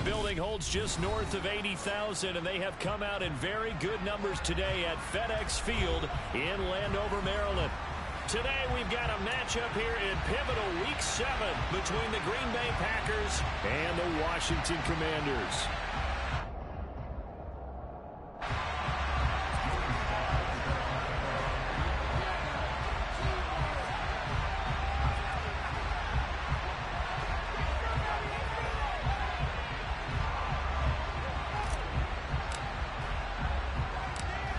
building holds just north of 80,000, and they have come out in very good numbers today at FedEx Field in Landover, Maryland. Today we've got a matchup here in pivotal Week 7 between the Green Bay Packers and the Washington Commanders.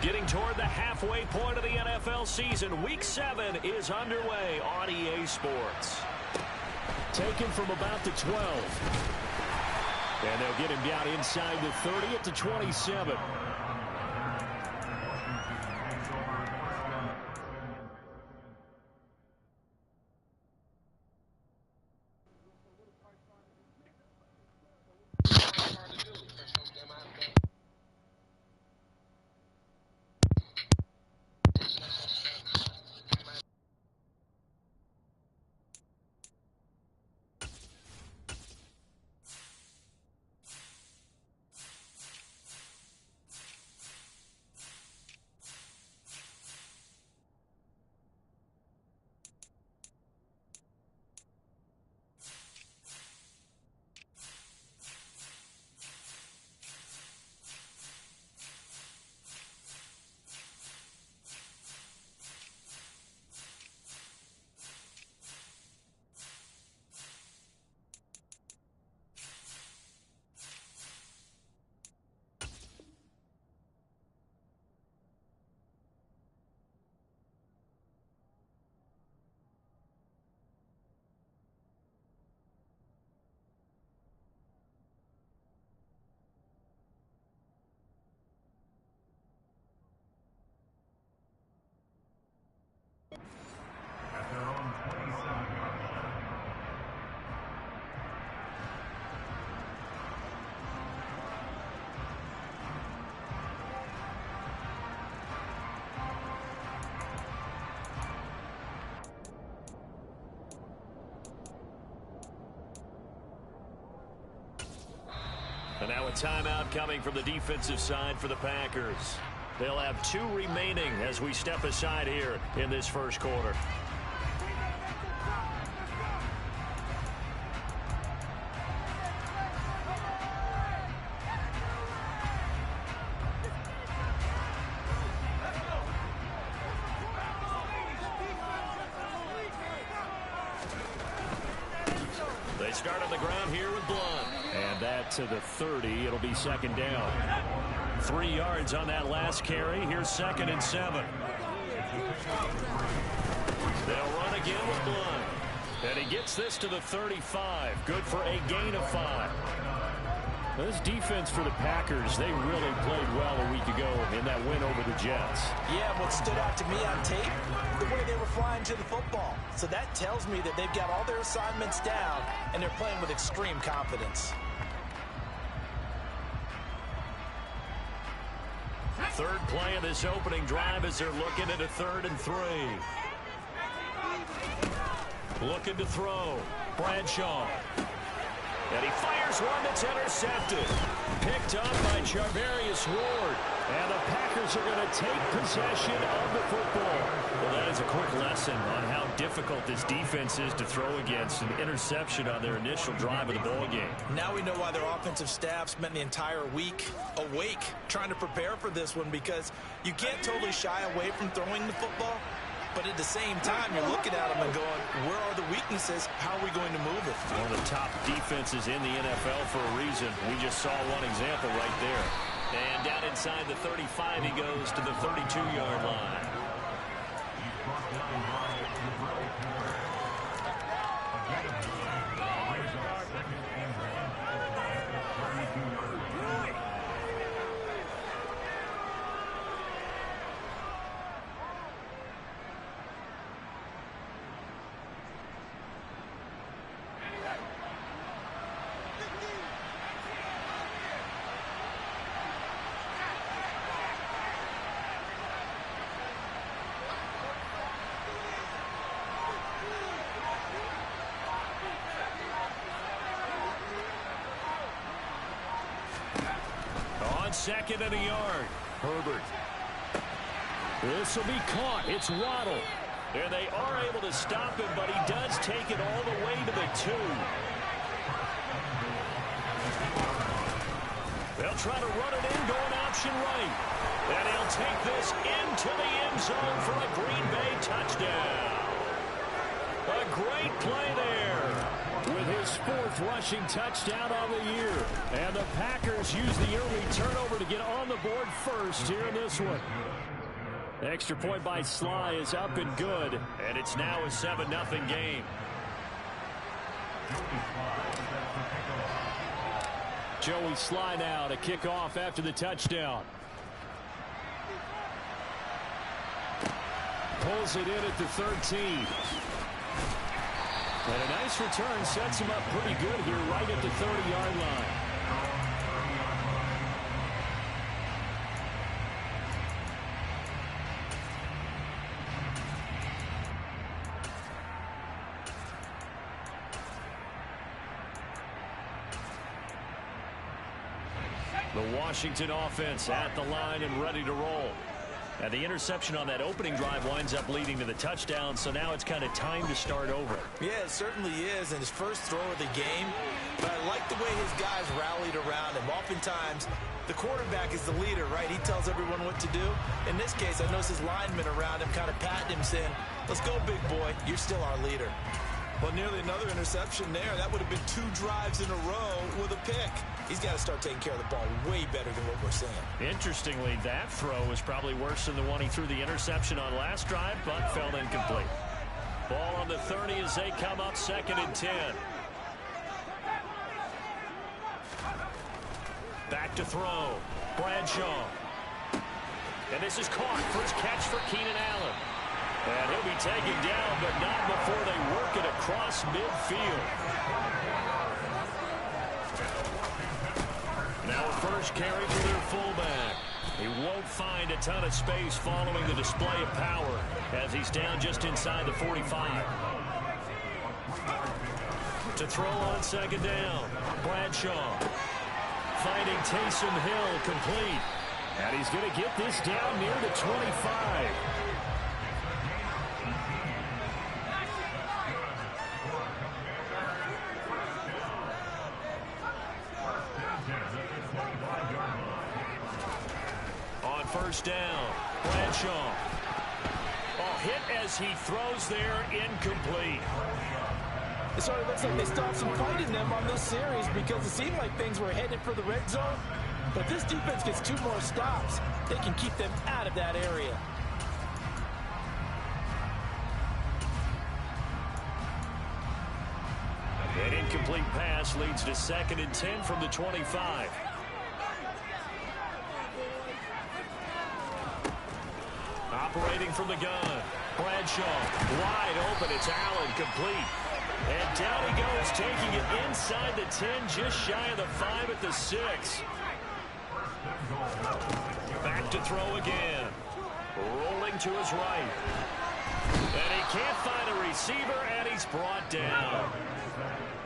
Getting toward the halfway point of the NFL season, Week 7 is underway on EA Sports. Taken from about the 12. And they'll get him down inside the 30 at the 27. And now a timeout coming from the defensive side for the Packers. They'll have 2 remaining as we step aside here in this first quarter. They start on the ground here with Blunt. And that to the 30. It'll be second down. 3 yards on that last carry. Here's 2nd and 7. They'll run again with Blunt. And he gets this to the 35. Good for a gain of 5. This defense for the Packers, they really played well a week ago in that win over the Jets. Yeah, what stood out to me on tape, the way they were flying to the football. So that tells me that they've got all their assignments down, and they're playing with extreme confidence. Third play of this opening drive as they're looking at a 3rd and 3. Looking to throw. Bradshaw. And he fires one that's intercepted. Picked up by Charvarius Ward. And the Packers are going to take possession of the football. Well, that is a quick lesson on how difficult this defense is to throw against. An interception on their initial drive of the ball game. Now we know why their offensive staff spent the entire week awake trying to prepare for this one, because you can't totally shy away from throwing the football. But at the same time, you're looking at them and going, where are the weaknesses? How are we going to move it? One of the top defenses in the NFL for a reason. We just saw one example right there. And down inside the 35, he goes to the 32-yard line. 2nd and a yard. Herbert. This will be caught. It's Waddle. And they are able to stop him, but he does take it all the way to the 2. They'll try to run it in, going option right. And he'll take this into the end zone for a Green Bay touchdown. A great play there with his 4th rushing touchdown of the year. And the Packers use the early turnover to get on the board first here in this one. Extra point by Sly is up and good, and it's now a 7-0 game. Joey Sly now to kick off after the touchdown. Pulls it in at the 13. And a nice return sets him up pretty good here right at the 30-yard line. The Washington offense at the line and ready to roll. And the interception on that opening drive winds up leading to the touchdown, so now it's kind of time to start over. Yeah, it certainly is, and his first throw of the game. But I like the way his guys rallied around him. Oftentimes, the quarterback is the leader, right? He tells everyone what to do. In this case, I noticed his linemen around him kind of patting him, saying, "Let's go, big boy. You're still our leader." Well, nearly another interception there. That would have been 2 drives in a row with a pick. He's got to start taking care of the ball way better than what we're seeing. Interestingly, that throw was probably worse than the one he threw the interception on last drive, but fell incomplete. Ball on the 30 as they come up 2nd and 10. Back to throw. Bradshaw. And this is caught. First catch for Keenan Allen. And he'll be taken down, but not before they work it across midfield. Now a first carry for their fullback. He won't find a ton of space following the display of power as he's down just inside the 45. To throw on 2nd down. Bradshaw finding Taysom Hill complete. And he's going to get this down near the 25. First down. Bradshaw. Oh, hit as he throws there, incomplete. It sort of looks like they stopped some fight in them on this series because it seemed like things were headed for the red zone. But if this defense gets 2 more stops, they can keep them out of that area. An incomplete pass leads to 2nd and 10 from the 25. Operating from the gun. Bradshaw wide open. It's Allen complete. And down he goes, taking it inside the 10, just shy of the 5 at the 6. Back to throw again. Rolling to his right. And he can't find a receiver, and he's brought down.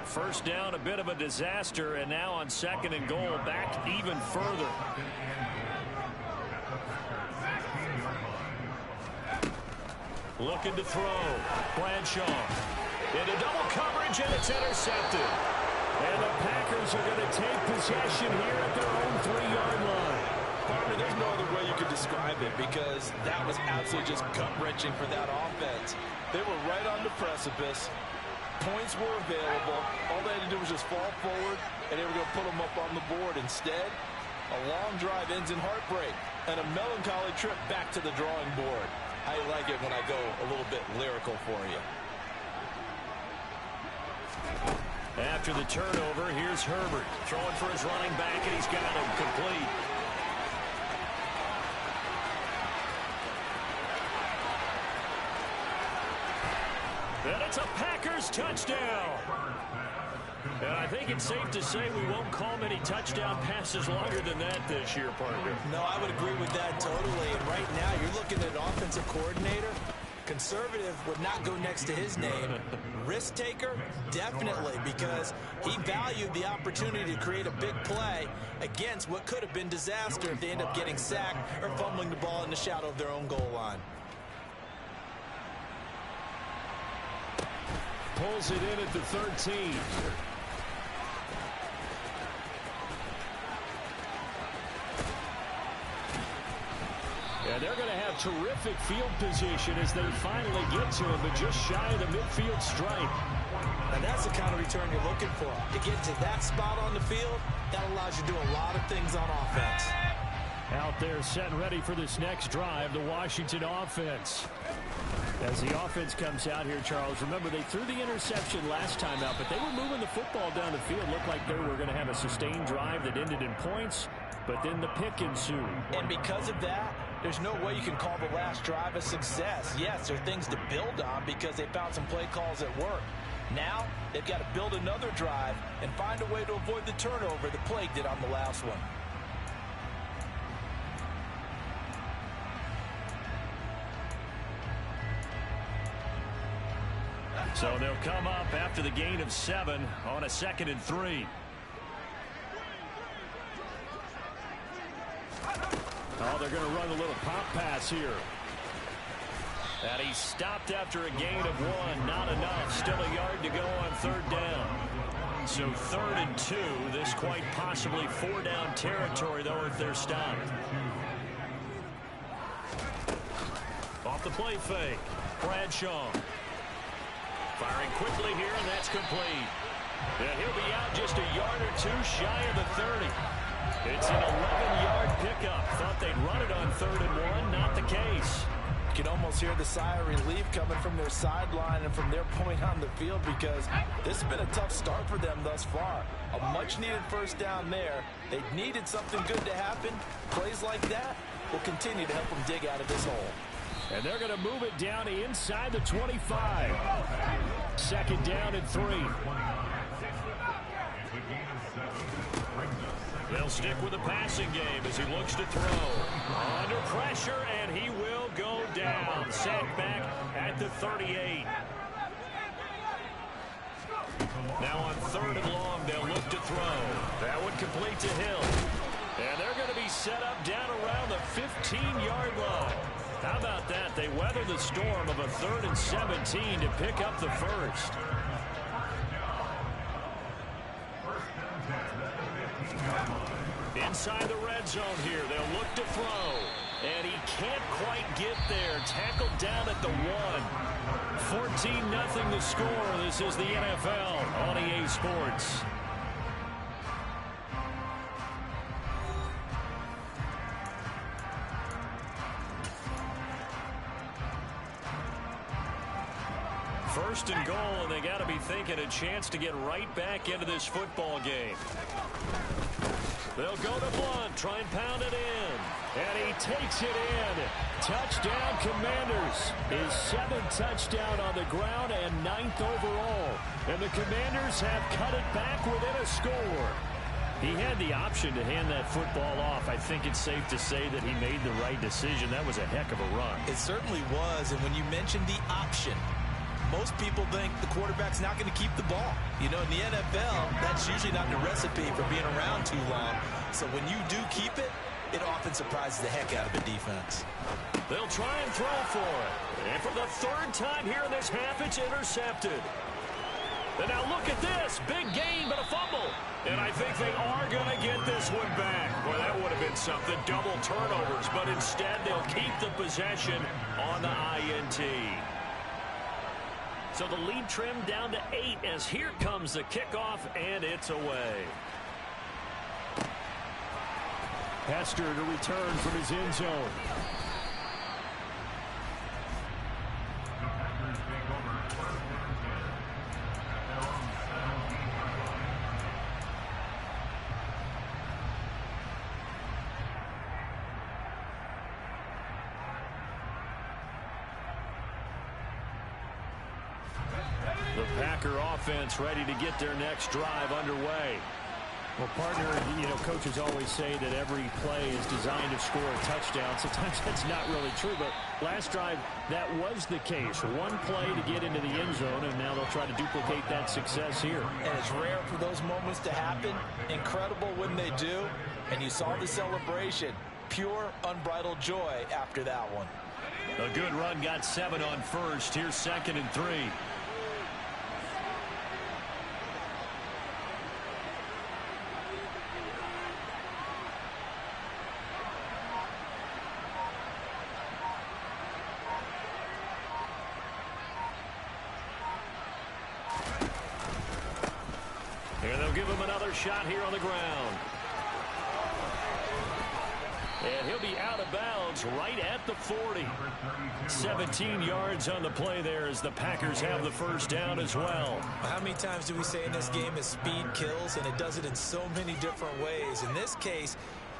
First down, a bit of a disaster, and now on 2nd and goal, back even further. Looking to throw. Bradshaw into double coverage, and it's intercepted. And the Packers are going to take possession here at their own 3-yard line. Partner, there's no other way you could describe it because that was absolutely just gut-wrenching for that offense. They were right on the precipice. Points were available. All they had to do was just fall forward, and they were going to put them up on the board. Instead, a long drive ends in heartbreak and a melancholy trip back to the drawing board. I like it when I go a little bit lyrical for you. After the turnover, here's Herbert throwing for his running back, and he's got him complete. And it's a Packers touchdown. And I think it's safe to say we won't call many touchdown passes longer than that this year, partner. No, I would agree with that totally. And right now, you're looking at an offensive coordinator Conservative would not go next to his name. Risk taker, definitely, because he valued the opportunity to create a big play against what could have been disaster if they end up getting sacked or fumbling the ball in the shadow of their own goal line. Pulls it in at the 13. And they're going to have terrific field position as they finally get to him, but just shy of the midfield stripe. And that's the kind of return you're looking for. To get to that spot on the field, that allows you to do a lot of things on offense. Out there set and ready for this next drive, the Washington offense. As the offense comes out here, Charles, remember they threw the interception last time out, but they were moving the football down the field. Looked like they were going to have a sustained drive that ended in points, but then the pick ensued. And because of that, there's no way you can call the last drive a success. Yes, there are things to build on because they found some play calls that work. Now, they've got to build another drive and find a way to avoid the turnover the Plague did on the last one. So they'll come up after the gain of 7 on a 2nd and 3. Oh, they're going to run a little pop pass here. And he's stopped after a gain of 1. Not enough. Still a yard to go on 3rd down. So 3rd and 2. This quite possibly 4-down territory, though, if they're stopped. Off the play fake. Bradshaw. Firing quickly here, and that's complete. And he'll be out just a yard or 2 shy of the 30. It's an 11-yard pickup. Thought they'd run it on 3rd and 1. Not the case. You can almost hear the sigh of relief coming from their sideline and from their point on the field because this has been a tough start for them thus far. A much-needed 1st down there. They needed something good to happen. Plays like that will continue to help them dig out of this hole. And they're going to move it down inside the 25. 2nd down and 3. They'll stick with the passing game as he looks to throw. Under pressure, and he will go down. Sacked back at the 38. Now on 3rd and long, they'll look to throw. That one complete to Hill. And they're going to be set up down around the 15-yard line. How about that? They weather the storm of a 3rd and 17 to pick up the 1st. Inside the red zone here, they'll look to throw. And he can't quite get there. Tackled down at the 1. 14-0 the score. This is the NFL on EA Sports. First and goal, and they got to be thinking a chance to get right back into this football game. They'll go to Blunt, try and pound it in. And he takes it in. Touchdown, Commanders. His 7th touchdown on the ground and 9th overall. And the Commanders have cut it back within a score. He had the option to hand that football off. I think it's safe to say that he made the right decision. That was a heck of a run. It certainly was, and when you mentioned the option, most people think the quarterback's not going to keep the ball. You know, in the NFL, that's usually not the recipe for being around too long. So when you do keep it, it often surprises the heck out of the defense. They'll try and throw for it. And for the 3rd time here in this half, it's intercepted. And now look at this. Big gain, but a fumble. And I think they are going to get this one back. Boy, that would have been something. Double turnovers. But instead, they'll keep the possession on the INT. So the lead trimmed down to 8 as here comes the kickoff, and it's away. Hester to return from his end zone. The Packer offense ready to get their next drive underway. Well, partner, you know, coaches always say that every play is designed to score a touchdown. Sometimes that's not really true, but last drive, that was the case. One play to get into the end zone, and now they'll try to duplicate that success here. And it's rare for those moments to happen. Incredible when they do. And you saw the celebration. Pure, unbridled joy after that one. A good run, got 7 on first. Here's 2nd and 3. And they'll give him another shot here on the ground. And he'll be out of bounds right at the 40. 17 yards on the play there as the Packers have the first down as well. How many times do we say in this game that speed kills, and it does it in so many different ways? In this case,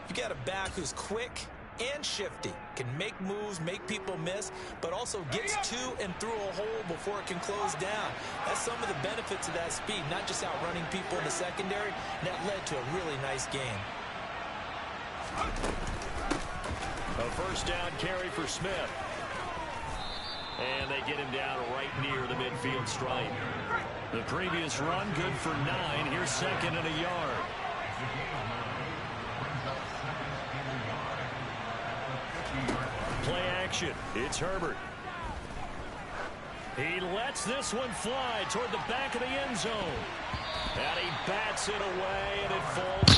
you got a back who's quick and shifty, can make moves, make people miss, but also gets to and through a hole before it can close down. That's some of the benefits of that speed, not just outrunning people in the secondary. And that led to a really nice game. A first down carry for Smith. And they get him down right near the midfield stripe. The previous run good for 9. Here's 2nd and a yard. Play action. It's Herbert. He lets this one fly toward the back of the end zone. And he bats it away, and it falls.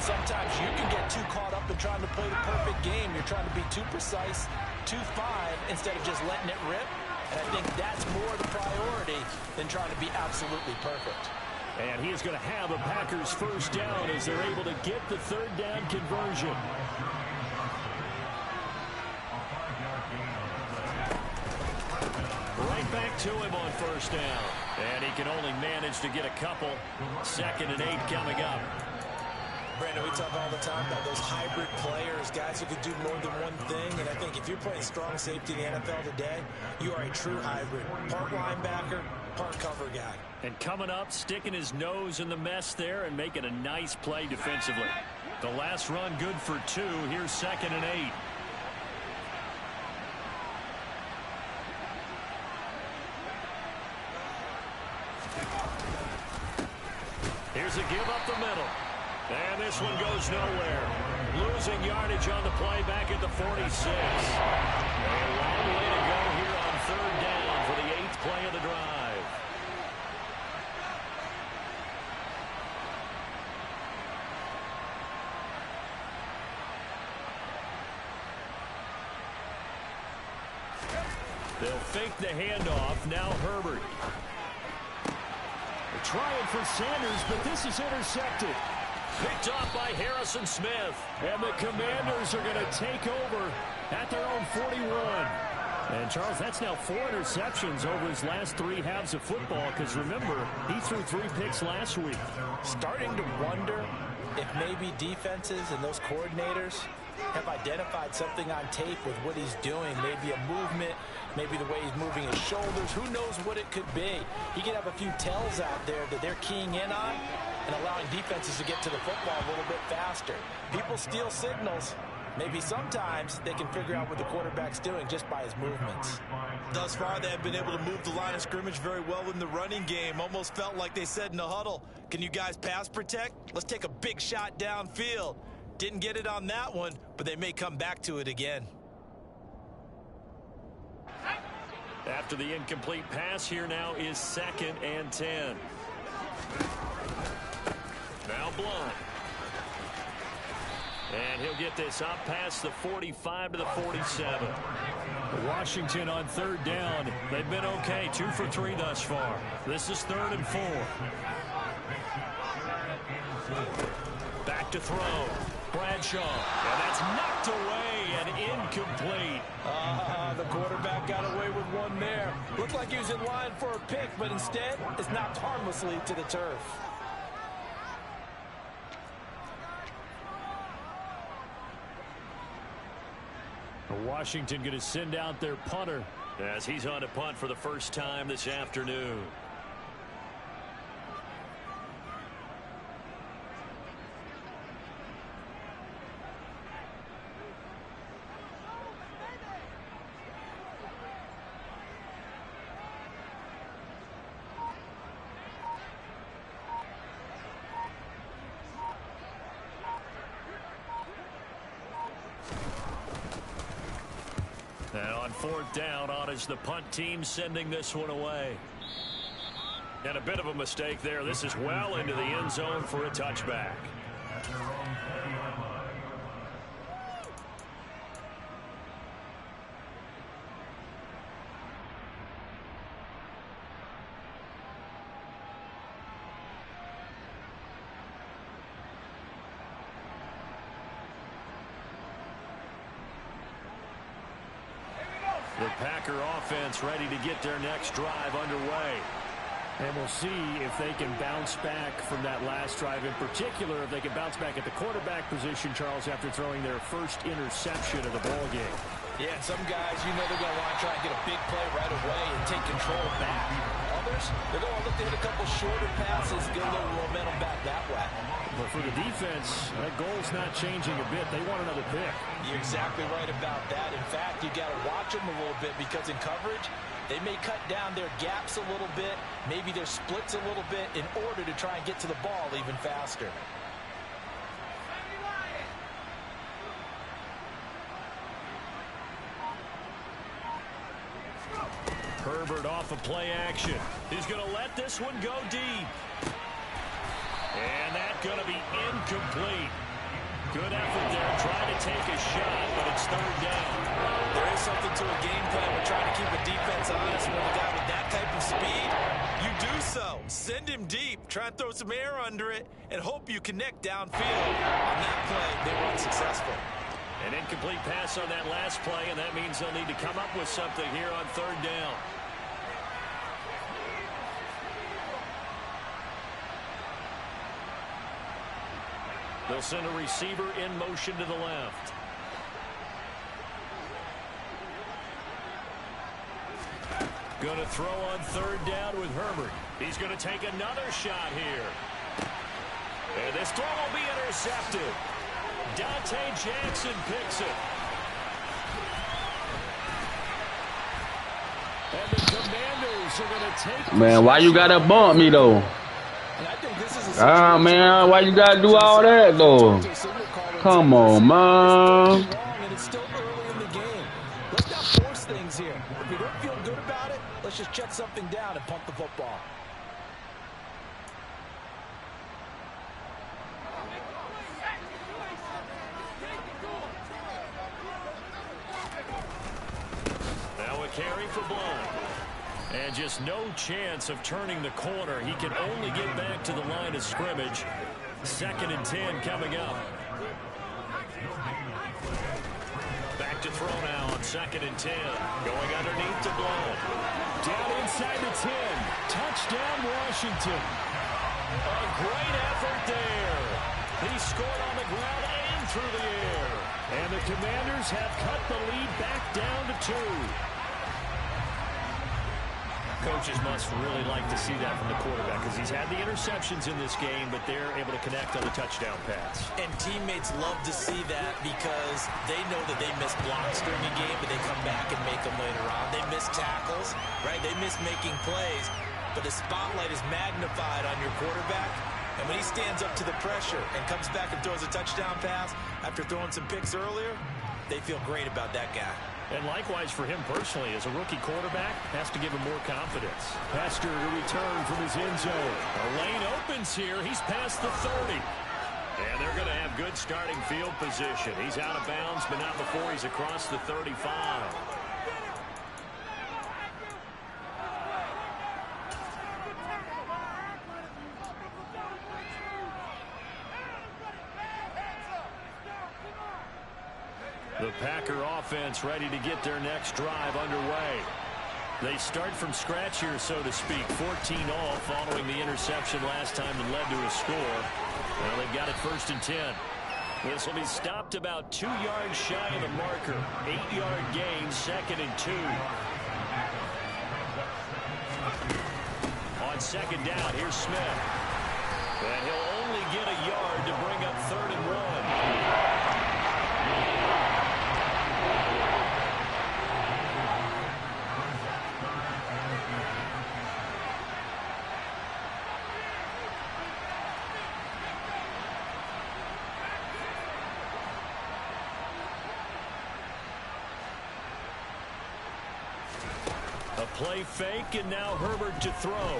Sometimes you can get too caught up in trying to play the perfect game. You're trying to be too precise, too fine, instead of just letting it rip. And I think that's more the priority than trying to be absolutely perfect. And he is going to have a Packers first down as they're able to get the 3rd down conversion. Right back to him on first down. And he can only manage to get a couple. 2nd and 8 coming up. Brandon, we talk all the time about those hybrid players, guys who can do more than one thing. And I think if you're playing strong safety in the NFL today, you are a true hybrid. Part linebacker, part cover guy. And coming up, sticking his nose in the mess there and making a nice play defensively. The last run good for 2. Here's 2nd and 8. Here's a give up the middle. And this one goes nowhere. Losing yardage on the play back at the 46. A long way to go here on 3rd down for the 8th play of the drive. They'll fake the handoff. Now Herbert. They're trying for Sanders, but this is intercepted. Picked off by Harrison Smith. And the Commanders are going to take over at their own 41. And, Charles, that's now 4 interceptions over his last 3 halves of football. Because, remember, he threw 3 picks last week. Starting to wonder if maybe defenses and those coordinators have identified something on tape with what he's doing. Maybe a movement, maybe the way he's moving his shoulders. Who knows what it could be? He could have a few tells out there that they're keying in on and allowing defenses to get to the football a little bit faster. People steal signals. Maybe sometimes they can figure out what the quarterback's doing just by his movements. Thus far, they have been able to move the line of scrimmage very well in the running game. Almost felt like they said in the huddle, can you guys pass protect? Let's take a big shot downfield. Didn't get it on that one, but they may come back to it again. After the incomplete pass, here now is 2nd and 10. Now Blunt. And he'll get this up past the 45 to the 47. Washington on 3rd down. They've been okay. 2 for 3 thus far. This is 3rd and 4. Back to throw. Bradshaw. And that's knocked away and incomplete. The quarterback got away with one there. Looked like he was in line for a pick, but instead it's knocked harmlessly to the turf. Washington going to send out their punter as he's on to punt for the first time this afternoon. And on fourth down, on is the punt team sending this one away. And a bit of a mistake there. This is well into the end zone for a touchback. The Packer offense ready to get their next drive underway. And we'll see if they can bounce back from that last drive. In particular, if they can bounce back at the quarterback position, Charles, after throwing their first interception of the ball game. Yeah, some guys, you know they're going to want to try and get a big play right away and take control back. Others, they're going to look to hit a couple shorter passes, get a little momentum back that way. But for the defense, that goal's not changing a bit. They want another pick. You're exactly right about that. In fact, you got to watch them a little bit because in coverage, they may cut down their gaps a little bit, maybe their splits a little bit in order to try and get to the ball even faster. Herbert off of play action. He's going to let this one go deep. And that's going to be incomplete. Good effort there, trying to take a shot, but it's third down. There is something to a game plan. We're trying to keep a defense honest when a guy with that type of speed. You do so. Send him deep. Try and throw some air under it and hope you connect downfield. On that play, they were unsuccessful. An incomplete pass on that last play, and that means they'll need to come up with something here on third down. They'll send a receiver in motion to the left. Going to throw on third down with Herbert. He's going to take another shot here. And this throw will be intercepted. Dante Jackson picks it. And the Commanders are going to take... Man, why you got to bump me, though? Ah, man, why you got to do all that, though? Come on, man. And it's still early in the game. Let's not force things here. If we don't feel good about it, let's just check something down and punt the football. Now a carry for Blount. And just no chance of turning the corner. He can only get back to the line of scrimmage. 2nd and 10 coming up. Back to throw now on 2nd and 10. Going underneath to Blount. Down inside the 10. Touchdown, Washington. A great effort there. He scored on the ground and through the air. And the Commanders have cut the lead back down to 2. Coaches must really like to see that from the quarterback because he's had the interceptions in this game, but they're able to connect on the touchdown pass. And teammates love to see that because they know that they miss blocks during a game, but they come back and make them later on. They miss tackles, right? They miss making plays, but the spotlight is magnified on your quarterback. And when he stands up to the pressure and comes back and throws a touchdown pass after throwing some picks earlier, they feel great about that guy. And likewise for him personally, as a rookie quarterback, has to give him more confidence. Pastor to return from his end zone. A lane opens here. He's past the 30. And they're going to have good starting field position. He's out of bounds, but not before he's across the 35. The Packer offense ready to get their next drive underway. They start from scratch here, so to speak. 14 all following the interception last time that led to a score. Well, they've got it 1st and 10. This will be stopped about 2 yards shy of the marker. 8-yard gain, 2nd and 2. On 2nd down, here's Smith. And he'll only get a yard to bring up 3rd and 1. Play fake, and now Herbert to throw.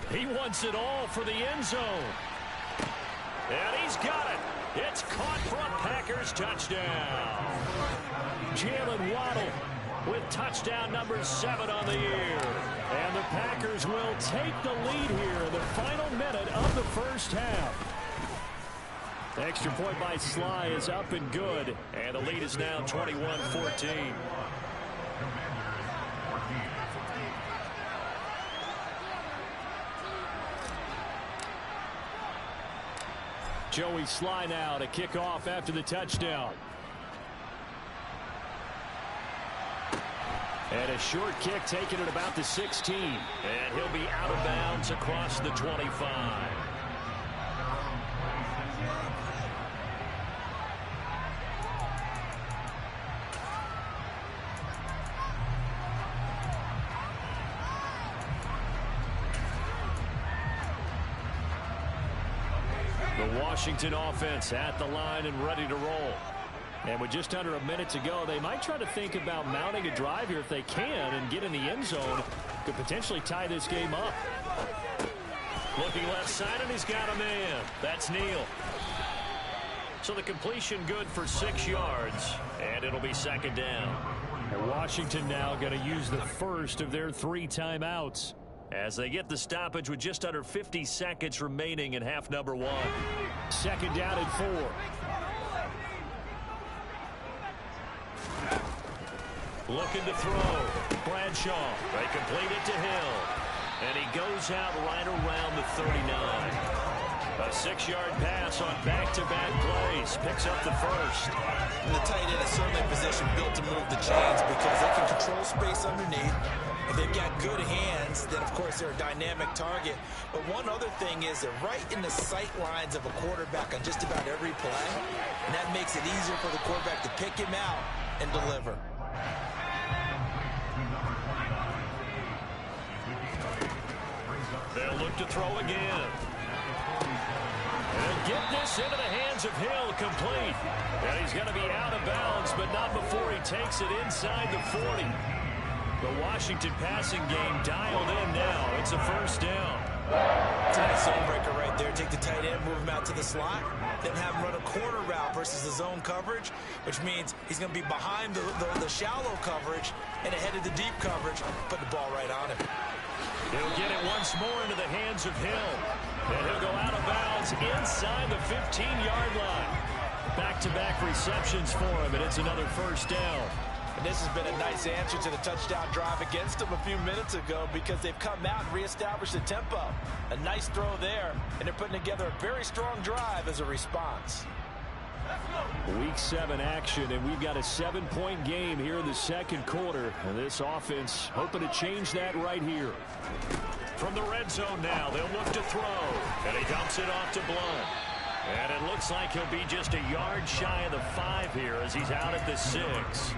He wants it all for the end zone. And he's got it. It's caught for a Packers touchdown. Jalen Waddle with touchdown number 7 on the year. And the Packers will take the lead here in the final minute of the first half. The extra point by Sly is up and good. And the lead is now 21-14. Joey Sly now to kick off after the touchdown. And a short kick taken at about the 16. And he'll be out of bounds across the 25. Washington offense at the line and ready to roll. And with just under a minute to go, they might try to think about mounting a drive here if they can and get in the end zone. Could potentially tie this game up. Looking left side, and he's got a man. That's Neal. So the completion good for 6 yards, and it'll be 2nd down. And Washington now going to use the first of their 3 timeouts as they get the stoppage with just under 50 seconds remaining in half number 1. 2nd down and 4. Looking to throw. Bradshaw. They complete it to Hill. And he goes out right around the 39. A 6-yard pass on back-to-back plays. Picks up the first. And the tight end is certainly a position built to move the chains because they can control space underneath. If they've got good hands, then of course they're a dynamic target. But one other thing is they're right in the sight lines of a quarterback on just about every play. And that makes it easier for the quarterback to pick him out and deliver. They'll look to throw again. And get this into the hands of Hill, complete. And he's going to be out of bounds, but not before he takes it inside the 40. The Washington passing game dialed in now. It's a 1st down. It's a nice zone breaker right there. Take the tight end, move him out to the slot, then have him run a corner route versus the zone coverage, which means he's going to be behind the shallow coverage and ahead of the deep coverage. Put the ball right on him. He'll get it once more into the hands of Hill. And he'll go out of bounds inside the 15-yard line. Back-to-back receptions for him, and it's another 1st down. And this has been a nice answer to the touchdown drive against them a few minutes ago because they've come out and reestablished the tempo. A nice throw there, and they're putting together a very strong drive as a response. Week 7 action, and we've got a 7-point game here in the 2nd quarter. And this offense hoping to change that right here. From the red zone now, they'll look to throw. And he dumps it off to Blunt. And it looks like he'll be just a yard shy of the 5 here as he's out at the 6.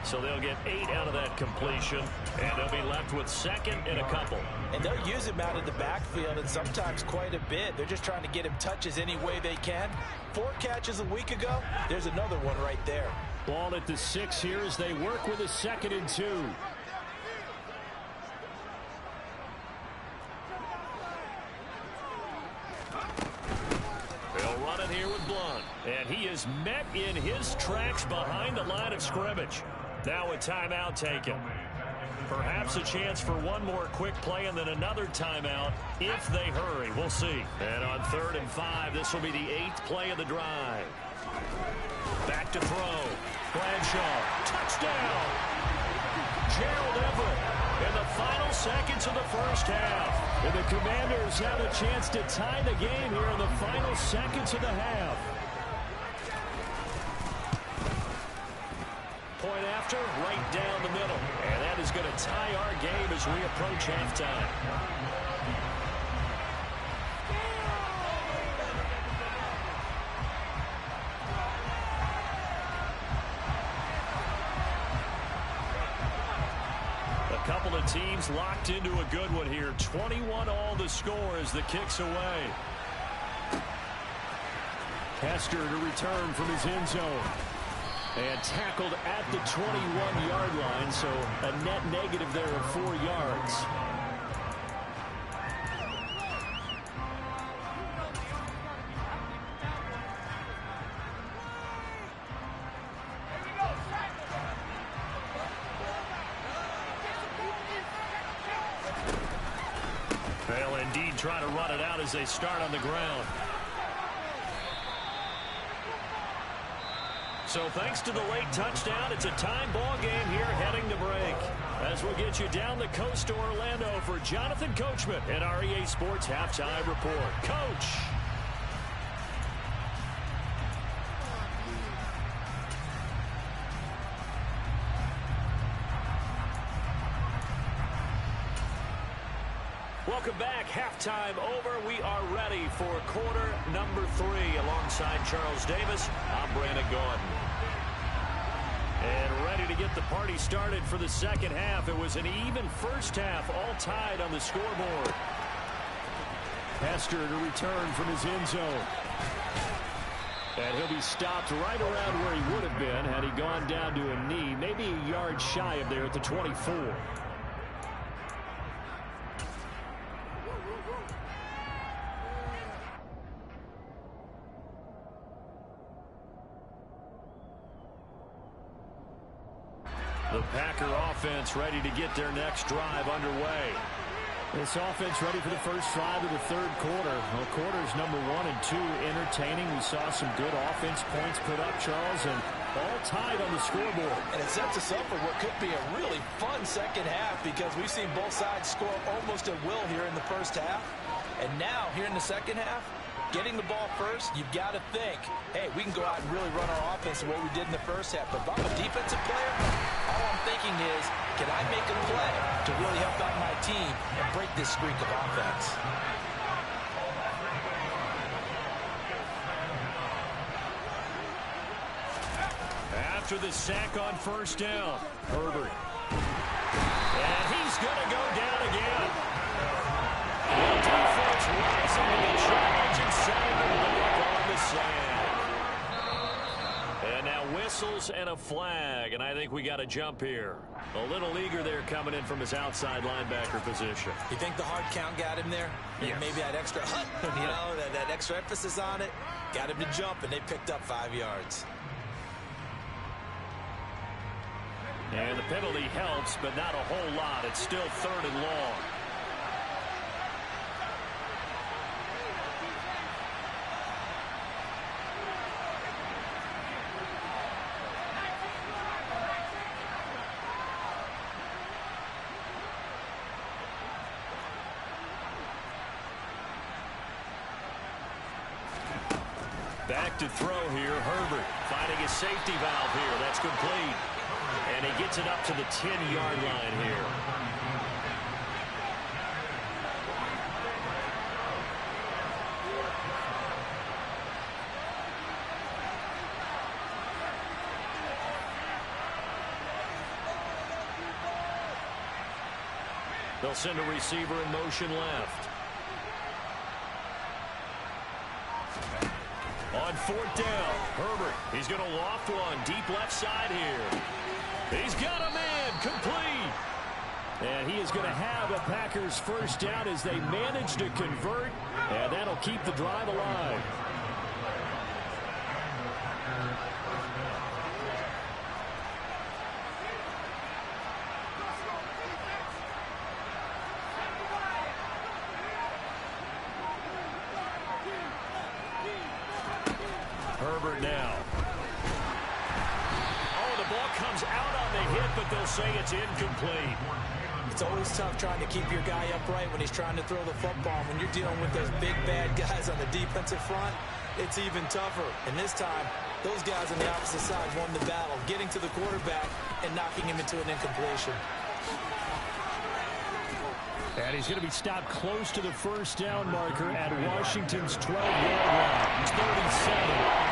So they'll get 8 out of that completion, and they'll be left with 2nd and a couple. And they'll use him out of the backfield, and sometimes quite a bit. They're just trying to get him touches any way they can. 4 catches a week ago. There's another one right there. Ball at the 6 here as they work with a 2nd and 2. They'll run it here with Blunt. And he is met in his tracks behind the line of scrimmage. Now a timeout taken. Perhaps a chance for one more quick play and then another timeout if they hurry. We'll see. And on 3rd and 5, this will be the 8th play of the drive. Back to throw. Bradshaw. Touchdown. Gerald Everett in the final seconds of the first half. And the Commanders have a chance to tie the game here in the final seconds of the half. point after, right down the middle. And that is going to tie our game as we approach halftime. Couple of teams locked into a good one here. 21-all the score as the kick's away. Hester to return from his end zone. And tackled at the 21-yard line, so a net negative there of 4 yards. They'll indeed try to run it out as they start on the ground. So thanks to the late touchdown, it's a time ball game here heading to break. As we'll get you down the coast to Orlando for Jonathan Coachman at our EA Sports Halftime Report. Coach. Welcome back. Halftime over. We are ready for quarter number 3 alongside Charles Davis. I'm Brandon Gordon. And ready to get the party started for the second half. It was an even first half, all tied on the scoreboard. Hester to return from his end zone. And he'll be stopped right around where he would have been had he gone down to a knee, maybe a yard shy of there at the 24. The Packer offense ready to get their next drive underway. This offense ready for the first drive of the third quarter. Well, quarters number 1 and 2 entertaining. We saw some good offense points put up, Charles, and all tied on the scoreboard. And it sets us up for what could be a really fun second half because we've seen both sides score almost at will here in the first half. And now, here in the second half, getting the ball first, you've got to think, hey, we can go out and really run our offense the way we did in the first half. But if I'm a defensive player, all I'm thinking is, can I make a play to really help out my team and break this streak of offense? After the sack on first down, Herbert. And he's going to go down again. The defense rising to the challenge and setting the mark on the sand. And now whistles and a flag, and I think we got a jump here. A little eager there coming in from his outside linebacker position. You think the hard count got him there? Yes. Maybe that extra, that extra emphasis on it got him to jump, and they picked up 5 yards. And the penalty helps, but not a whole lot. It's still 3rd and long. Back to throw here. Herbert finding a safety valve here. That's complete. And he gets it up to the 10-yard line here. They'll send a receiver in motion left. On 4th down, Herbert, he's going to loft one deep left side here. He's got a man, complete. And he is going to have a Packers first down as they manage to convert, and that'll keep the drive alive. Herbert now. Oh, the ball comes out on the hit, but they'll say it's incomplete. It's always tough trying to keep your guy upright when he's trying to throw the football. When you're dealing with those big, bad guys on the defensive front, it's even tougher. And this time, those guys on the opposite side won the battle, getting to the quarterback and knocking him into an incompletion. And he's going to be stopped close to the first down marker at Washington's 12-yard line. It's 37.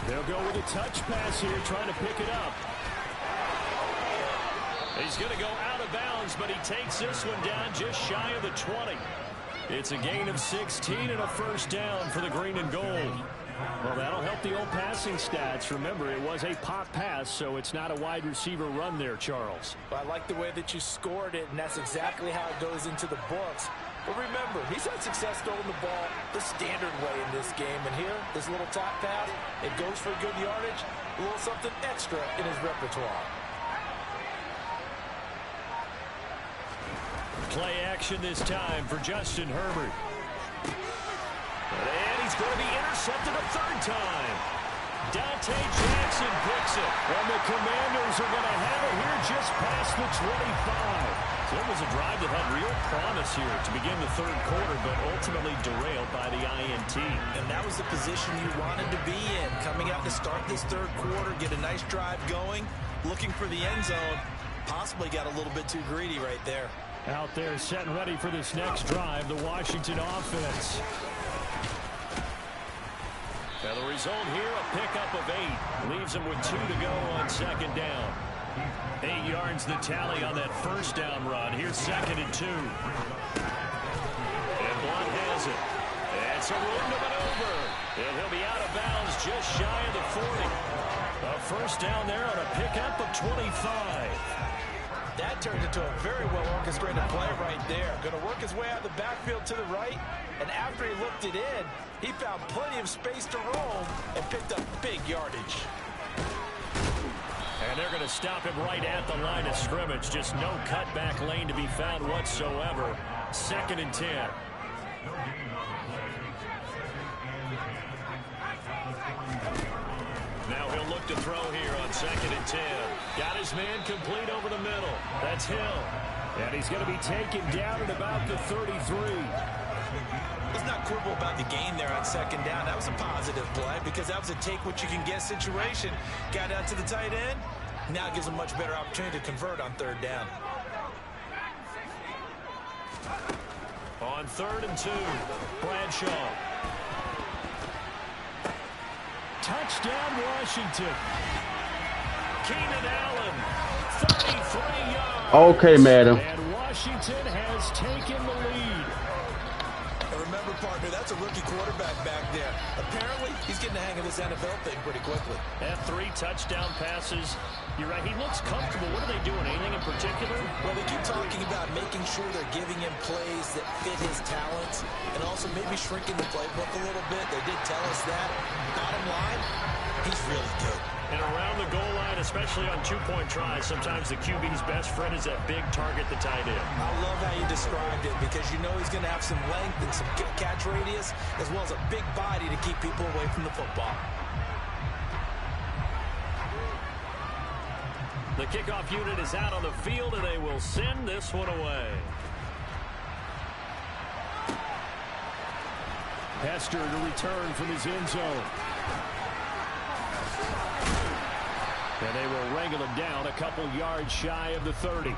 They'll go with a touch pass here, trying to pick it up. He's going to go out of bounds, but he takes this one down just shy of the 20. It's a gain of 16 and a first down for the green and gold. Well, that'll help the old passing stats. Remember, it was a pop pass, so it's not a wide receiver run there, Charles. Well, I like the way that you scored it, and that's exactly how it goes into the books. But remember, he's had success throwing the ball the standard way in this game. And here, this little top pass, it goes for good yardage, a little something extra in his repertoire. Play action this time for Justin Herbert. And he's going to be intercepted a third time. Dante Jackson picks it. And the Commanders are going to have it here just past the 25. So it was a drive that had real promise here to begin the third quarter, but ultimately derailed by the INT. And that was the position you wanted to be in. Coming out to start this third quarter, get a nice drive going, looking for the end zone. Possibly got a little bit too greedy right there. Out there set and ready for this next drive, the Washington offense. Now the result here, a pickup of 8. Leaves them with 2 to go on second down. 8 yards the tally on that first down run. Here's 2nd and 2. And Blunt has it. It's a room to maneuver. And he'll be out of bounds just shy of the 40. A first down there on a pickup of 25. That turned into a very well-orchestrated play right there. Going to work his way out of the backfield to the right. And after he looked it in, he found plenty of space to roam and picked up big yardage. And they're going to stop him right at the line of scrimmage. Just no cutback lane to be found whatsoever. 2nd and 10. Now he'll look to throw here on 2nd and 10. Got his man complete over the middle. That's Hill. And he's going to be taken down at about the 33. Let's not quibble about the gain there on 2nd down. That was a positive play because that was a take-what-you-can-get situation. Got out to the tight end. Now gives a much better opportunity to convert on 3rd down. On 3rd and 2, Bradshaw. Touchdown, Washington. Keenan Allen, 33 yards. Okay, madam. And Washington has taken the lead. Remember, partner, that's a rookie quarterback back there. Apparently, he's getting the hang of this NFL thing pretty quickly. And 3 touchdown passes. You're right, he looks comfortable. What are they doing? Anything in particular? Well, they keep talking about making sure they're giving him plays that fit his talents and also maybe shrinking the playbook a little bit. They did tell us that. Bottom line, he's really good. And around the goal line, especially on 2-point tries, sometimes the QB's best friend is that big target, the tight end. I love how you described it because you know he's going to have some length and some catch radius as well as a big body to keep people away from the football. The kickoff unit is out on the field, and they will send this one away. Hester to return from his end zone. And they will wrangle him down a couple yards shy of the 30.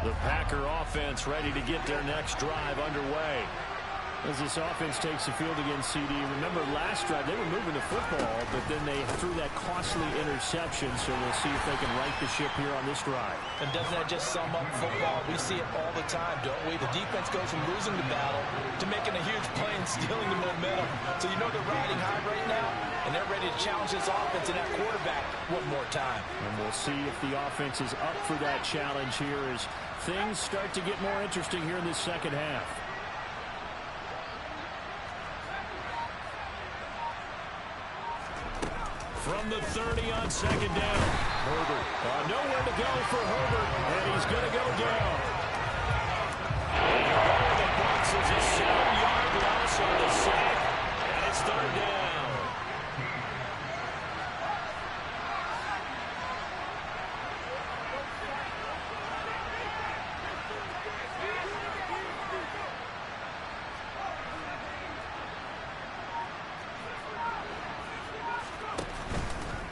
The Packer offense ready to get their next drive underway. As this offense takes the field against CD, remember last drive they were moving the football, but then they threw that costly interception, so we'll see if they can right the ship here on this drive. And doesn't that just sum up football? We see it all the time, don't we? The defense goes from losing the battle to making a huge play and stealing the momentum. So you know they're riding high right now, and they're ready to challenge this offense and that quarterback one more time. And we'll see if the offense is up for that challenge here as things start to get more interesting here in this second half. from the 30 on second down. Herbert. Nowhere to go for Herbert, and he's going to go down. The box is a 7-yard loss on the sack, and it's third down.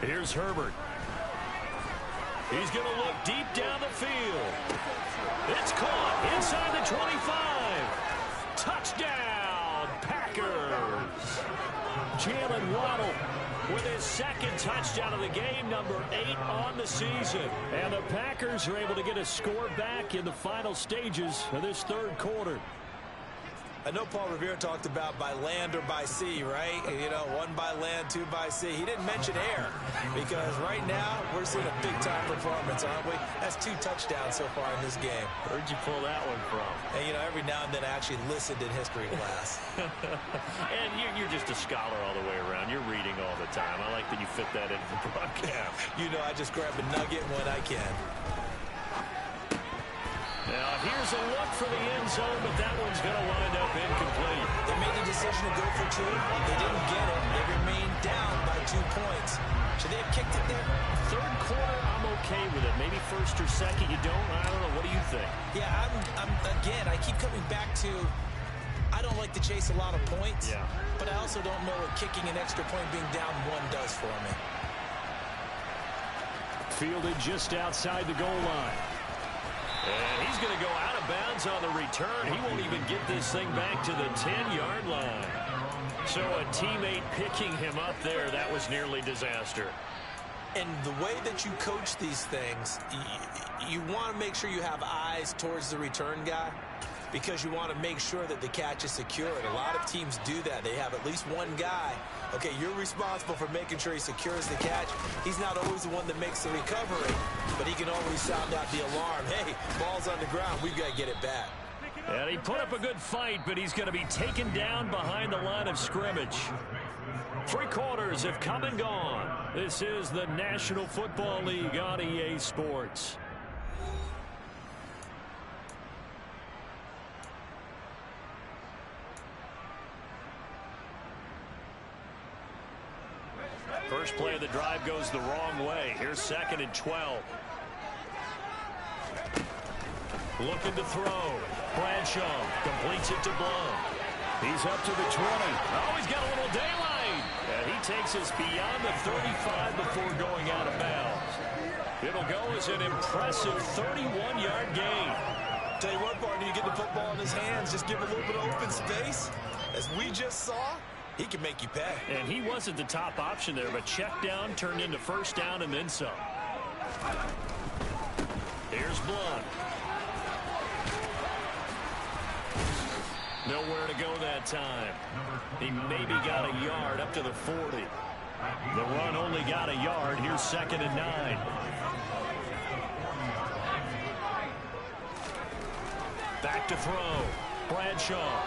Here's Herbert. He's going to look deep down the field. It's caught inside the 25. Touchdown, Packers. Jalen Waddle with his second touchdown of the game, number 8 on the season. And the Packers are able to get a score back in the final stages of this third quarter. I know Paul Revere talked about by land or by sea, right? You know, 1 by land, 2 by sea. He didn't mention air because right now we're seeing a big-time performance, aren't we? That's 2 touchdowns so far in this game. Where'd you pull that one from? And, you know, every now and then I actually listened in history class. And you're just a scholar all the way around. You're reading all the time. I like that you fit that into the broadcast. You know, I just grab a nugget when I can. Now, here's a look for the end zone, but that one's going to wind up incomplete. They made the decision to go for 2. They didn't get it. They remained down by 2 points. Should they have kicked it there? Third quarter, I'm okay with it. Maybe first or second, you don't. I don't know. What do you think? Yeah, again, I keep coming back to I don't like to chase a lot of points, but I also don't know what kicking an extra point being down 1 does for me. Fielded just outside the goal line. And he's going to go out of bounds on the return. He won't even get this thing back to the 10-yard line. So a teammate picking him up there, that was nearly disaster. And the way that you coach these things, you want to make sure you have eyes towards the return guy because you want to make sure that the catch is secured. A lot of teams do that. They have at least one guy. Okay, you're responsible for making sure he secures the catch. He's not always the one that makes the recovery, but he can always sound out the alarm. Hey, ball's on the ground. We've got to get it back. And he put up a good fight, but he's going to be taken down behind the line of scrimmage. 3 quarters have come and gone. This is the National Football League on EA Sports. First play of the drive goes the wrong way. Here's 2nd and 12. Looking to throw. Bradshaw completes it to Blount. He's up to the 20. Oh, he's got a little daylight. And he takes us beyond the 35 before going out of bounds. It'll go as an impressive 31-yard gain. Tell you what, partner, you get the football in his hands, just give him a little bit of open space. As we just saw, he can make you pay. And he wasn't the top option there, but check down turned into first down and then some. Here's Blount. Nowhere to go that time. He maybe got a yard up to the 40. The run only got a yard. Here's 2nd and 9. Back to throw. Bradshaw.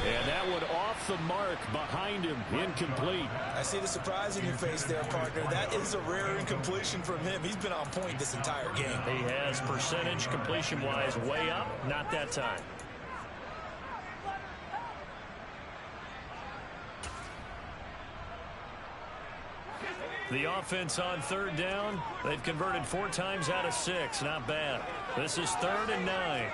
And that one off the mark behind him. Incomplete. I see the surprise in your face there, partner. That is a rare incompletion from him. He's been on point this entire game. He has percentage completion-wise way up. Not that time. The offense on 3rd down. They've converted 4 times out of 6. Not bad. This is 3rd and 9.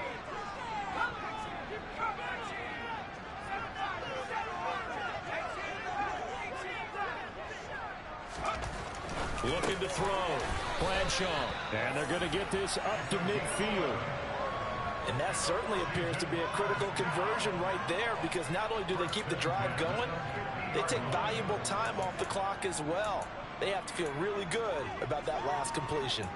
Looking to throw. Bradshaw. And they're going to get this up to midfield. And that certainly appears to be a critical conversion right there because not only do they keep the drive going, they take valuable time off the clock as well. They have to feel really good about that last completion.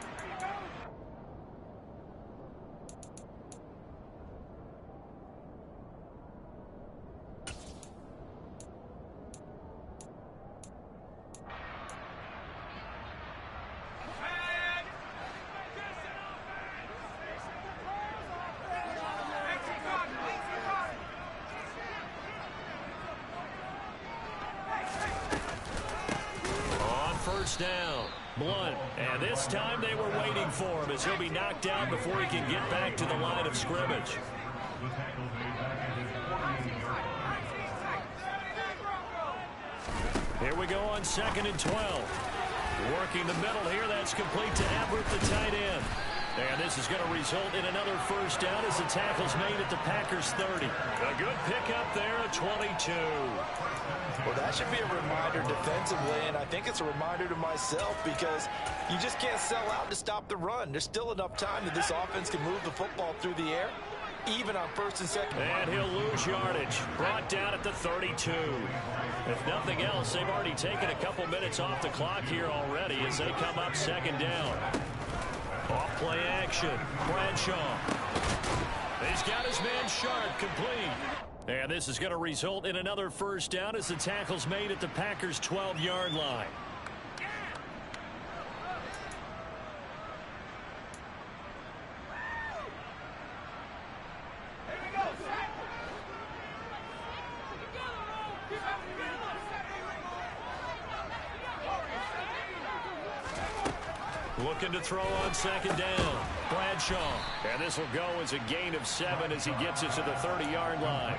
first down. Blunt, and this time they were waiting for him as he'll be knocked down before he can get back to the line of scrimmage. Here we go on 2nd and 12. Working the middle here, that's complete to Everett, the tight end. And this is going to result in another first down as the tackle's made at the Packers 30. A good pickup there at 22. Well, that should be a reminder defensively, and I think it's a reminder to myself because you just can't sell out to stop the run. There's still enough time that this offense can move the football through the air, even on 1st and 2nd. And he'll lose yardage. Brought down at the 32. If nothing else, they've already taken a couple minutes off the clock here already as they come up 2nd down. Off play action. Bradshaw. He's got his man Sharp complete. And this is going to result in another first down as the tackle's made at the Packers' 12-yard line. Looking to throw on 2nd down. Bradshaw. And this will go as a gain of 7 as he gets it to the 30-yard line.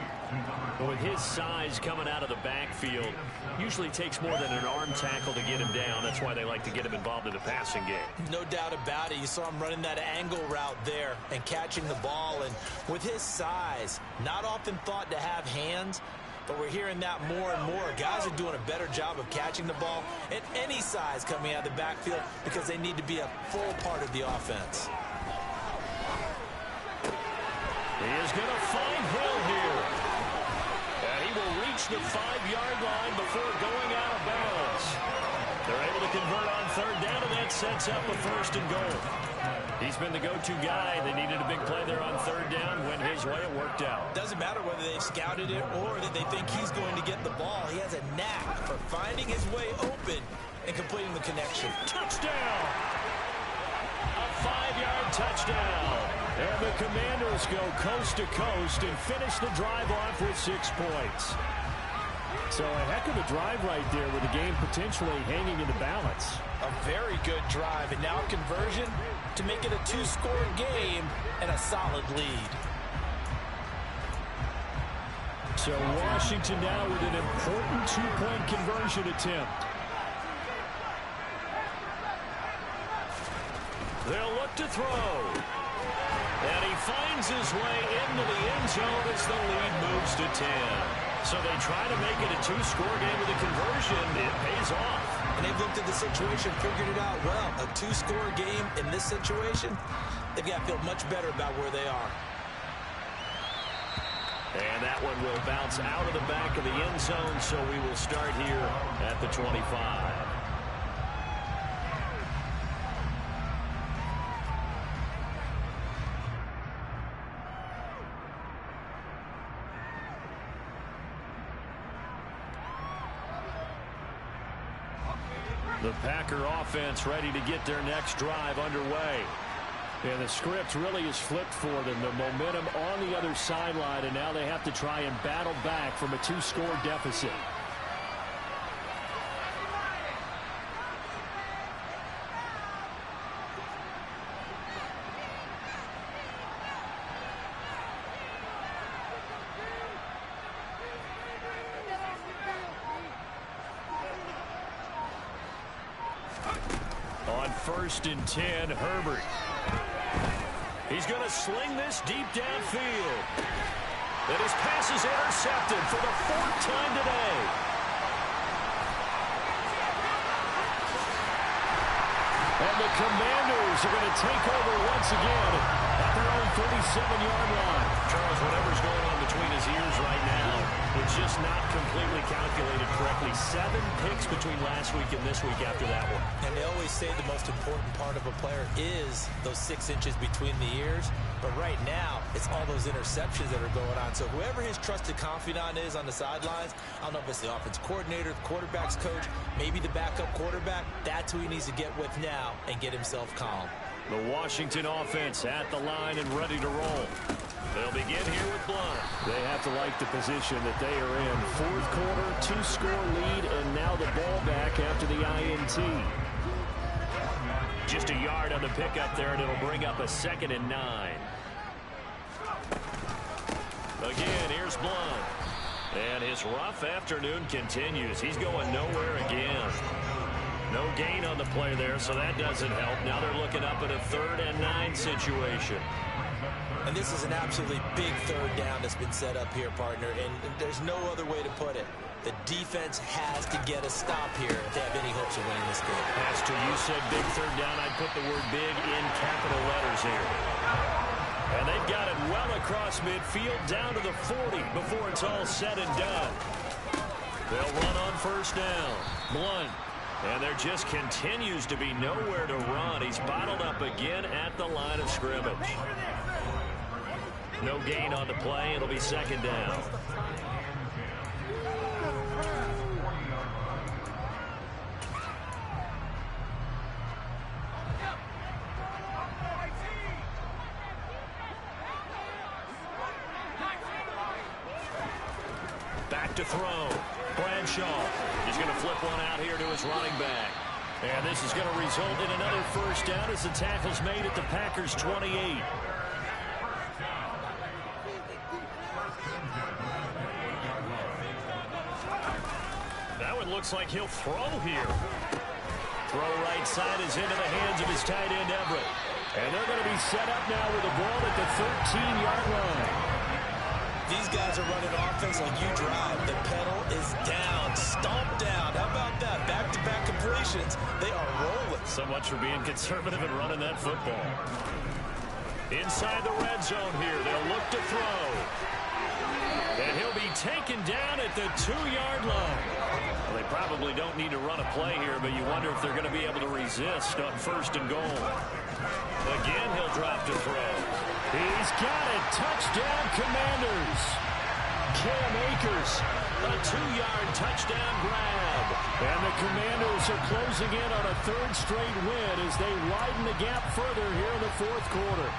But with his size coming out of the backfield, usually takes more than an arm tackle to get him down. That's why they like to get him involved in the passing game. No doubt about it. You saw him running that angle route there and catching the ball. And with his size, not often thought to have hands, but we're hearing that more and more. Guys are doing a better job of catching the ball at any size coming out of the backfield because they need to be a full part of the offense. He is going to find Hill here. And he will reach the 5-yard line before going out of bounds. They're able to convert on 3rd down, and that sets up a 1st and goal. He's been the go-to guy. They needed a big play there on 3rd down. Went his way, it worked out. Doesn't matter whether they've scouted it or that they think he's going to get the ball. He has a knack for finding his way open and completing the connection. Touchdown! A 5-yard touchdown. And the Commanders go coast to coast and finish the drive off with 6 points. So a heck of a drive right there with the game potentially hanging in the balance. A very good drive, and now a conversion to make it a 2-score game and a solid lead. So Washington now with an important 2-point conversion attempt. They'll look to throw. And he finds his way into the end zone as the lead moves to 10. So they try to make it a 2-score game with a conversion. It pays off. And they've looked at the situation, figured it out well. A 2-score game in this situation, they've got to feel much better about where they are. And that one will bounce out of the back of the end zone, so we will start here at the 25. The Packer offense ready to get their next drive underway. And the script really is flipped for them. The momentum on the other sideline, and now they have to try and battle back from a 2-score deficit. On 1st and 10, Herbert. He's going to sling this deep downfield. And his pass is intercepted for the 4th time today. And the Commanders are going to take over once again at their own 37-yard line. Charles, whatever's going on between his ears right now, it's just not completely calculated correctly. 7 picks between last week and this week after that one. And they always say the most important part of a player is those 6 inches between the ears. But right now, it's all those interceptions that are going on. So whoever his trusted confidant is on the sidelines, I don't know if it's the offense coordinator, the quarterback's coach, maybe the backup quarterback, that's who he needs to get with now and get himself calm. The Washington offense at the line and ready to roll. They'll begin here with Blunt. They have to like the position that they are in. 4th quarter, 2-score lead, and now the ball back after the INT. Just a yard on the pickup there, and it'll bring up a 2nd and 9. Again, here's Blunt. And his rough afternoon continues. He's going nowhere again. No gain on the play there, so that doesn't help. Now they're looking up at a 3rd and 9 situation. And this is an absolutely big 3rd down that's been set up here, partner, and there's no other way to put it. The defense has to get a stop here if they have any hopes of winning this game. As to you said big 3rd down, I'd put the word big in capital letters here. And they've got it well across midfield down to the 40 before it's all said and done. They'll run on 1st down. Blunt. And there just continues to be nowhere to run. He's bottled up again at the line of scrimmage. No gain on the play. It'll be 2nd down. Back to throw. Bradshaw. He's going to flip one out here to his running back. And this is going to result in another 1st down as the tackle's made at the Packers' 28. That one looks like he'll throw here. Throw right side is into the hands of his tight end, Everett. And they're going to be set up now with the ball at the 13-yard line. These guys are running offense like you drive. The pedal is down, stomped down. How about that? Back-to-back completions. They are rolling. So much for being conservative and running that football. Inside the red zone here. They'll look to throw. And he'll be taken down at the 2-yard line. Well, they probably don't need to run a play here, but you wonder if they're going to be able to resist on 1st and goal. Again, he'll drop to throw. He's got it. Touchdown, Commanders. Cam Akers, a 2-yard touchdown grab. And the Commanders are closing in on a 3rd straight win as they widen the gap further here in the 4th quarter.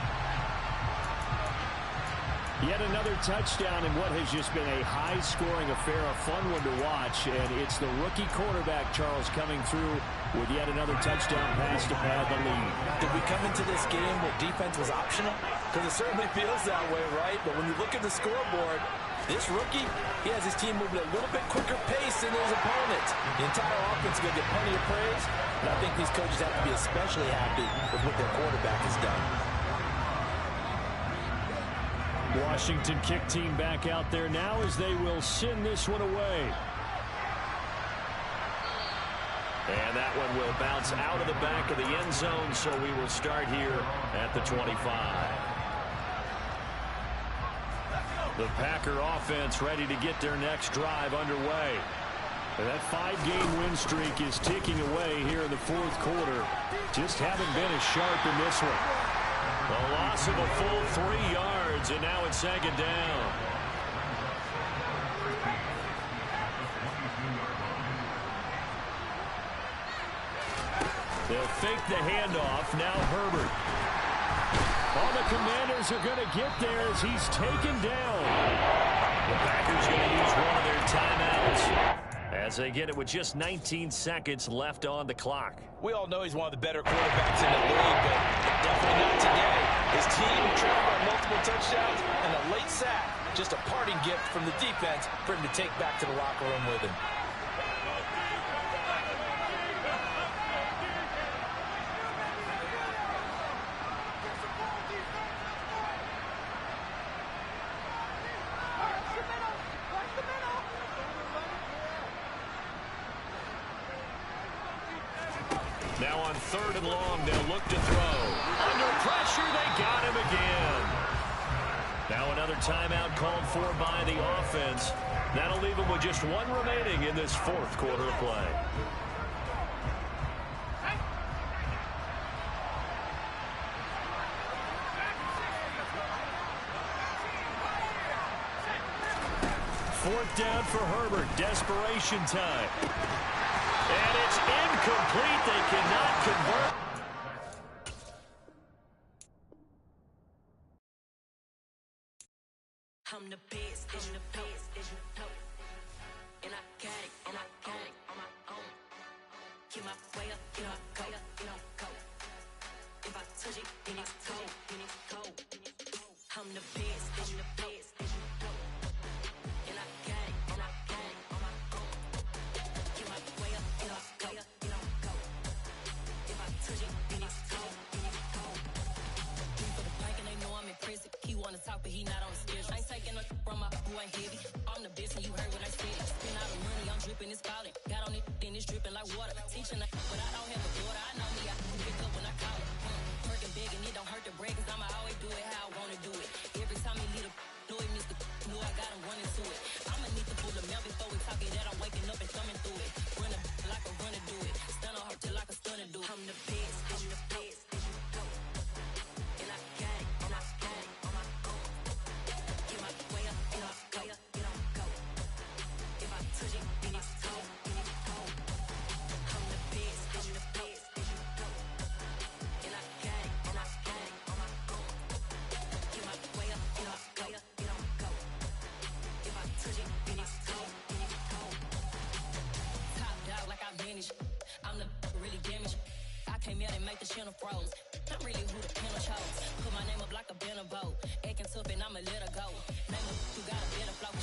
Yet another touchdown in what has just been a high-scoring affair, a fun one to watch. And it's the rookie quarterback, Charles, coming through with yet another touchdown pass to pad the lead. Did we come into this game where defense was optional? Because it certainly feels that way, right? But when you look at the scoreboard, this rookie, he has his team moving at a little bit quicker pace than his opponents. The entire offense is going to get plenty of praise, but I think these coaches have to be especially happy with what their quarterback has done. Washington kick team back out there now as they will send this one away. And that one will bounce out of the back of the end zone, so we will start here at the 25. The Packer offense ready to get their next drive underway. And that 5-game win streak is ticking away here in the 4th quarter. Just haven't been as sharp in this one. A loss of a full 3 yards, and now it's 2nd down. They'll fake the handoff. Now Herbert. All the Commanders are going to get there as he's taken down. The Packers going to use one of their timeouts as they get it with just 19 seconds left on the clock. We all know he's one of the better quarterbacks in the league, but definitely not today. His team trailed by multiple touchdowns and a late sack. Just a parting gift from the defense for him to take back to the locker room with him. Now on 3rd and long, they'll look to throw. Under pressure, they got him again. Now another timeout called for by the offense. That'll leave them with just one remaining in this 4th quarter of play. Fourth down for Herbert. Desperation time. And it's incomplete. They cannot convert. I'm the best, I'm the best, and I got it on my own. Get my way up, get my go, you know, go. If I touch it, then it's cold, then it's cold. I'm the best, I'm the best, and I got it, and I got it on my own. Get my way up, get my go, you know, go. If I touch it, then it's cold, then it's cold. Three for the bank and they know I'm in prison. He wanna talk, but he not on the schedule. I ain't taking a from my who ain't heavy. I'm the best, and you heard what I said. Spend all the money, I'm dripping, it's falling. Got on it, then it's dripping like water. Teaching, but I don't have a daughter. I know me, I can pick up when I call it. Working big and it don't hurt the break, cause I'ma always do it how I wanna do it. Every time he lead a know it Mr. Know I got him running to it. I'ma need to pull the mail before we talk it that I'm waking up and thumbing through it. Run a like a runner do it. Stun on her till like a stunner do it. I'm the best, I'm the best, go. And I got it, and I got it on my own. Get my way up, get my go, you know, go. If I touch it, then it's cold, then it's cold. I'm the best, I'm the best, go. And I got it, and I got it on my own. Get my way up, get my go, you know, go. If I touch it, then it's cold, then it's cold. Top dog like I vanished. I'm the really damaged. I came out and make the channel froze. I'm really who the panel chose. Put my name up like a banner boat. Acting tough and I'ma let her go. Name her who got a better flow.